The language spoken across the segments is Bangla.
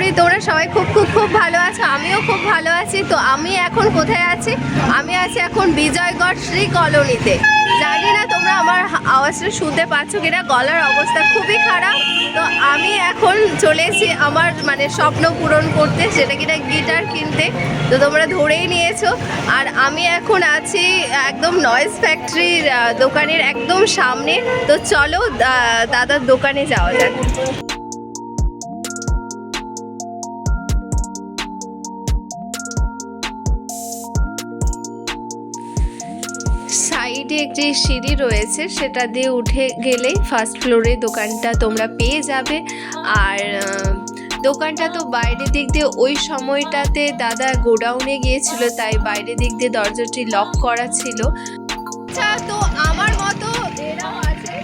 করি তোমরা সবাই খুব খুব খুব ভালো আছো, আমিও খুব ভালো আছি। তো আমি এখন কোথায় আছি? আমি আছি এখন বিজয়গড় শ্রী কলোনিতে। জানি না তোমরা আমার আওয়াজটা শুনতে পাচ্ছ কিনা, গলার অবস্থা খুবই খারাপ। তো আমি এখন চলে এসেছি আমার মানে স্বপ্ন পূরণ করতে, সেটা কিনা গিটার কিনতে। তো তোমরা ধরেই নিয়েছো। আর আমি এখন আছি একদম নয়েজ ফ্যাক্টরির দোকানের একদম সামনে। তো চলো দাদার দোকানে যাওয়া যাক। সাইডে একটি সিঁড়ি রয়েছে, সেটা দিয়ে উঠে গেলেই ফার্স্ট ফ্লোরে দোকানটা তোমরা পেয়ে যাবে। আর দোকানটা তো বাইরের দিক দিয়ে ওই সময়টাতে দাদা গোডাউনে গিয়েছিল, তাই বাইরের দিক দিয়ে দরজাটি লক করা ছিল। আচ্ছা, তো আমার মতো এরাও আছে।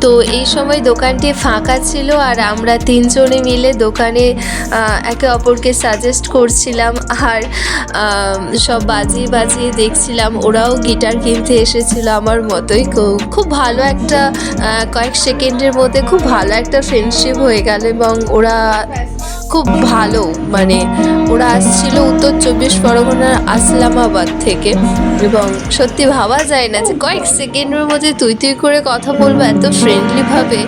তো এই সময় দোকানটি ফাঁকা ছিল আর আমরা তিনজনে মিলে দোকানে একে অপরকে সাজেস্ট করছিলাম আর সব বাজিয়ে বাজিয়ে দেখছিলাম। ওরাও গিটার কিনতে এসেছিল আমার মতোই। খুব ভালো একটা কয়েক সেকেন্ডের মধ্যে খুব ভালো একটা ফ্রেন্ডশিপ হয়ে গেল এবং ওরা খুব ভালো, মানে ওরা আসছিল উত্তর 24 পরগনার আসলামাবাদ থেকে। এবং সত্যি ভাবা যায় না যে কয়েক সেকেন্ডের মধ্যে তুই তুই করে কথা বলবো এত ফ্রেন্ডলিভাবে।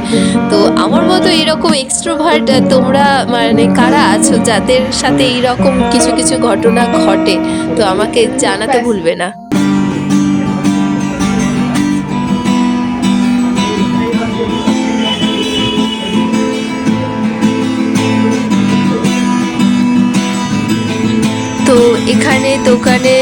তো আমার মতো এরকম এক্সট্রোভার্ট তোমরা মানে কারা আছো যাদের সাথে এইরকম কিছু কিছু ঘটনা ঘটে, তো আমাকে জানাতে ভুলবে না। তো এখানে দোকানে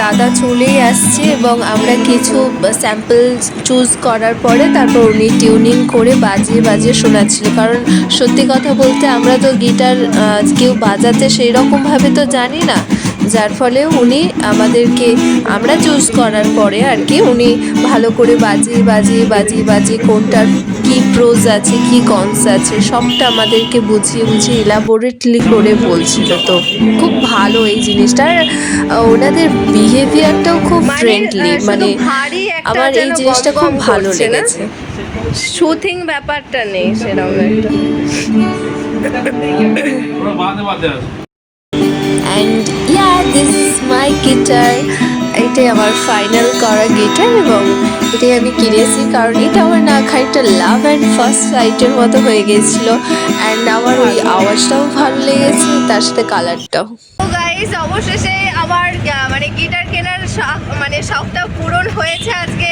দাদা চলেই আসছে এবং আমরা কিছু স্যাম্পল চুজ করার পরে তারপর উনি টিউনিং করে বাজিয়ে বাজিয়ে শোনাচ্ছিল। কারণ সত্যি কথা বলতে আমরা তো গিটার কেউ বাজাতে সেই রকমভাবে তো জানি না, যার ফলে উনি আমাদেরকে আমরা চুজ করার পরে আর কি উনি ভালো করে বাজিয়ে বাজিয়ে বাজিয়ে বাজিয়ে কোনটার কী প্রোজ আছে কী কনস আছে সবটা আমাদেরকে বুঝিয়ে বুঝিয়ে ইলাবোরেটলি করে বলছিল। তো খুব ভালো এই জিনিসটা। ওনাদের বিহেভিয়ারটাও খুব ফ্রেন্ডলি, মানে আমার এই জিনিসটা খুব ভালো লেগেছে। শুথিং ব্যাপারটা নেই সেরকম একটা। And yeah this is my guitar. এটাই আমার ফাইনাল করা গিটার এবং এটাই আমি কিনেছি কারণ এটা আমার না খানিকটা লাভ অ্যান্ড ফার্স্ট সাইটের মতো হয়ে গেছিলো। অ্যান্ড আমার ওই আওয়াজটাও ভালো লেগেছে, তার সাথে কালারটাও। তো গাইস, অবশেষে আমার মানে গিটার কেনার মানে শখটা পূরণ হয়েছে আজকে।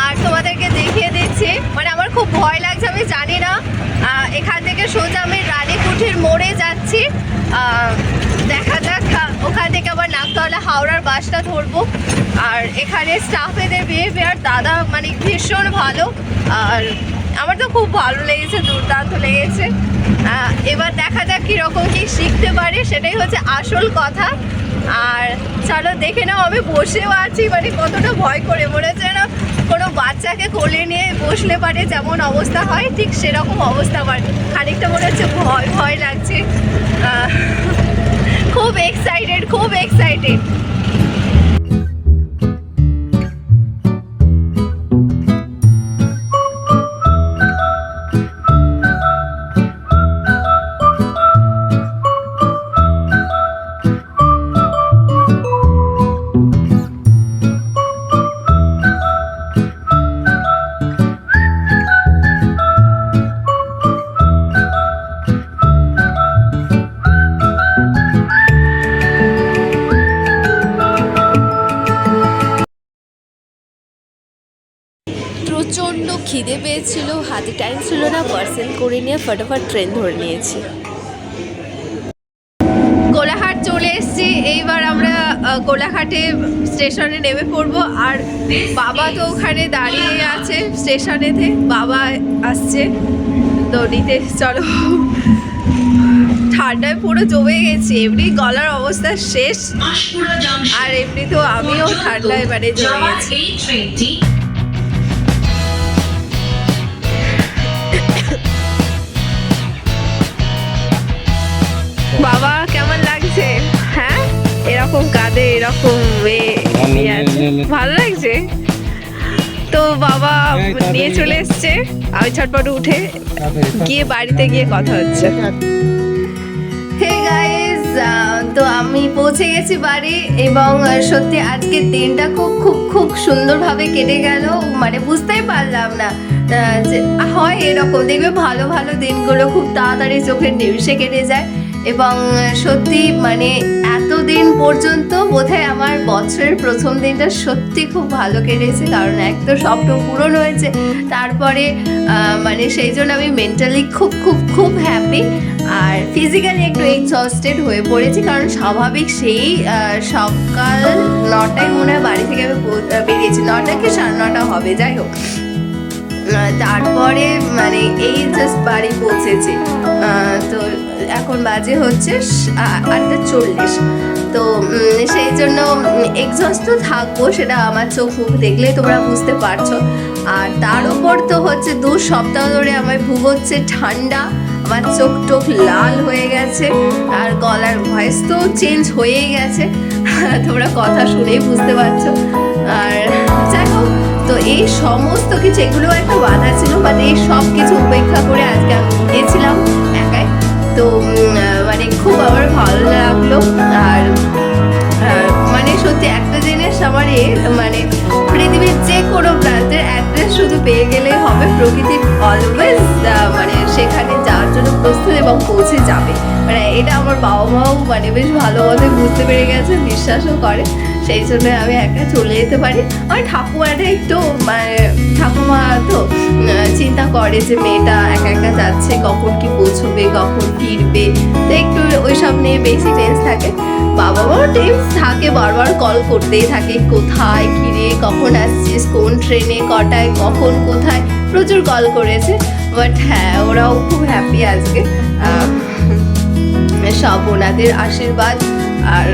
আর তোমাদেরকে দেখিয়ে দিচ্ছি, মানে আমার খুব ভয় লাগছে, আমি জানি না। এখান থেকে সোজা আমি রানীকুঠির মোড়ে যাচ্ছি। দেখা যাক ওখান থেকে আবার নাকতলা হাওড়ার বাসটা ধরবো। আর এখানে স্টাফেদের বিহেভিয়ার দাদা মানে ভীষণ ভালো, আর আমার তো খুব ভালো লেগেছে, দুর্দান্ত লেগেছে। এবার দেখা যাক কীরকম কী শিখতে পারে, সেটাই হচ্ছে আসল কথা। আর চলো দেখে নাও, আমি বসেও আছি, মানে কতটা ভয় করে, মনে হচ্ছে না কোনো বাচ্চাকে কোলে নিয়ে বসলে পারে যেমন অবস্থা হয় ঠিক সেরকম অবস্থা। আমার খানিকটা মনে হচ্ছে ভয় ভয় লাগছে। খুব এক্সাইটেড, খুব এক্সাইটেড। প্রচণ্ড খিদে পেয়েছিল, হাতে টাইম ছিল না, পার্সেল করে নিয়ে ফটাফট ট্রেন ধরে নিয়েছি। কোলাঘাট চলে এসেছি, এইবার আমরা কোলাঘাটে স্টেশনে নেমে পড়বো। আর বাবা তো ওখানে দাঁড়িয়ে আছে স্টেশনেতে, বাবা আসছে তো নিতে। চলো, ঠান্ডায় পুরো জমে গেছি, এমনি গলার অবস্থা শেষ, আর এমনি তো আমিও ঠান্ডায় মানে জমে গেছি। বাবা কেমন লাগছে? হ্যাঁ, এরকম কাঁদে, এরকম ভালো লাগছে। তো বাবা নিয়ে চলে এসছে, আমি ছটপট উঠে গিয়ে বাড়িতে গিয়ে কথা হচ্ছে। হে গাইস, তো আমি পৌঁছে গেছি বাড়ি এবং সত্যি আজকের দিনটা খুব খুব খুব সুন্দরভাবে কেটে গেল। মানে বুঝতেই পারলাম না যে হয় এরকম, দেখবে ভালো ভালো দিনগুলো খুব তাড়াতাড়ি চোখের নিমিষে কেটে যায়। এবং সত্যি মানে এতদিন পর্যন্ত বোধহয় আমার বছরের প্রথম দিনটা সত্যি খুব ভালো কেটেছে, কারণ এক তো স্বপ্ন পূরণ হয়েছে, তারপরে মানে সেই জন্য আমি মেন্টালি খুব খুব খুব হ্যাপি। আর ফিজিক্যালি একটু এক্সস্টেড হয়ে পড়েছি, কারণ স্বাভাবিক সেই সকাল 9টায় মনে হয় বাড়ি থেকে আমি বেরিয়েছি, 9টা কি 9:30 হবে, যাই হোক। তারপরে মানে এই জাস্ট বাড়ি পৌঁছেছি। তো এখন বাজে হচ্ছে 8:40। তো সেই জন্য এক্সস্ট তো থাকবো, সেটা আমার চোখ মুখ দেখলেই তোমরা বুঝতে পারছো। আর তার উপর তো হচ্ছে 2 সপ্তাহ ধরে আমায় ভুগোচ্ছে ঠান্ডা, আমার চোখ টোক লাল হয়ে গেছে, আর গলার ভয়েস তো চেঞ্জ হয়েই গেছে, তোমরা কথা শুনেই বুঝতে পারছো। আর যাই হোক, তো এই সমস্ত কিছু, এগুলো একটা বাধা ছিল, বাট এই সব কিছু উপেক্ষা করে আজকে আমি গিয়েছিলাম একাই। তো মানে খুব আমার ভালো লাগলো। আর মানে সত্যি একটা জিনিস আমার মানে পৃথিবীর যে কোনো প্রান্তের অ্যাড্রেস শুধু পেয়ে গেলে হবে, প্রকৃতি অলওয়েজ মানে সেখানে যাওয়ার জন্য প্রস্তুত এবং পৌঁছে যাবে। মানে এটা আমার বাবা মাও মানে বেশ ভালোভাবে বুঝতে পেরে গেছে, বিশ্বাসও করে, সেই জন্য আমি একা চলে যেতে পারি। আমার ঠাকুমাটা একটু মানে ঠাকুমা তো চিন্তা করে যে মেয়েটা একা একা যাচ্ছে, কখন কি পৌঁছবে, কখন ফিরবে, তো একটু ওইসব নিয়ে বেশি টেন্স থাকে। বাবা মাও টেন্স থাকে, বারবার কল করতেই থাকে, কোথায় কিরে, কখন আসছিস, কোন ট্রেনে, কটায়, কখন, কোথায়, প্রচুর কল করেছে। বাট হ্যাঁ, ওরাও খুব হ্যাপি আজকে, সব ওনাদের আশীর্বাদ। আর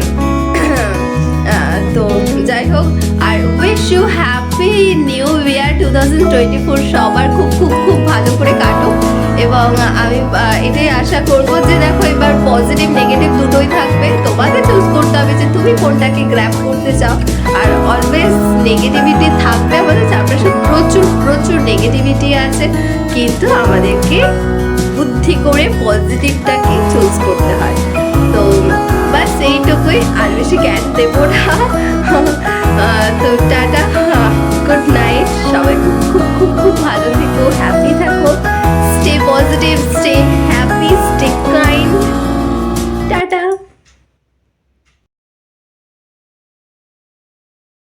তো যাই হোক, আর wish you happy new year 2024, সবার খুব খুব খুব ভালো করে কাটুক। এবং আমি এটাই আশা করবো যে দেখো এবার পজিটিভ নেগেটিভ দুটোই থাকবে, তোমাকে চুজ করতে হবে যে তুমি কোনটাকে গ্র্যাব করতে চাও। আর অলওয়েজ নেগেটিভিটি থাকবে, আমাদের চারপাশে প্রচুর প্রচুর নেগেটিভিটি আছে, কিন্তু আমাদেরকে বুদ্ধি করে পজিটিভটাকে চুজ করতে হয়। তো বাস এইটুকুই, আর বেশি জ্ঞান দেবো না। তো টাটা, গুড নাইট, সবাই খুব খুব খুব খুব ভালো থেকো, হ্যাপি থাকো, স্টে পজিটিভ,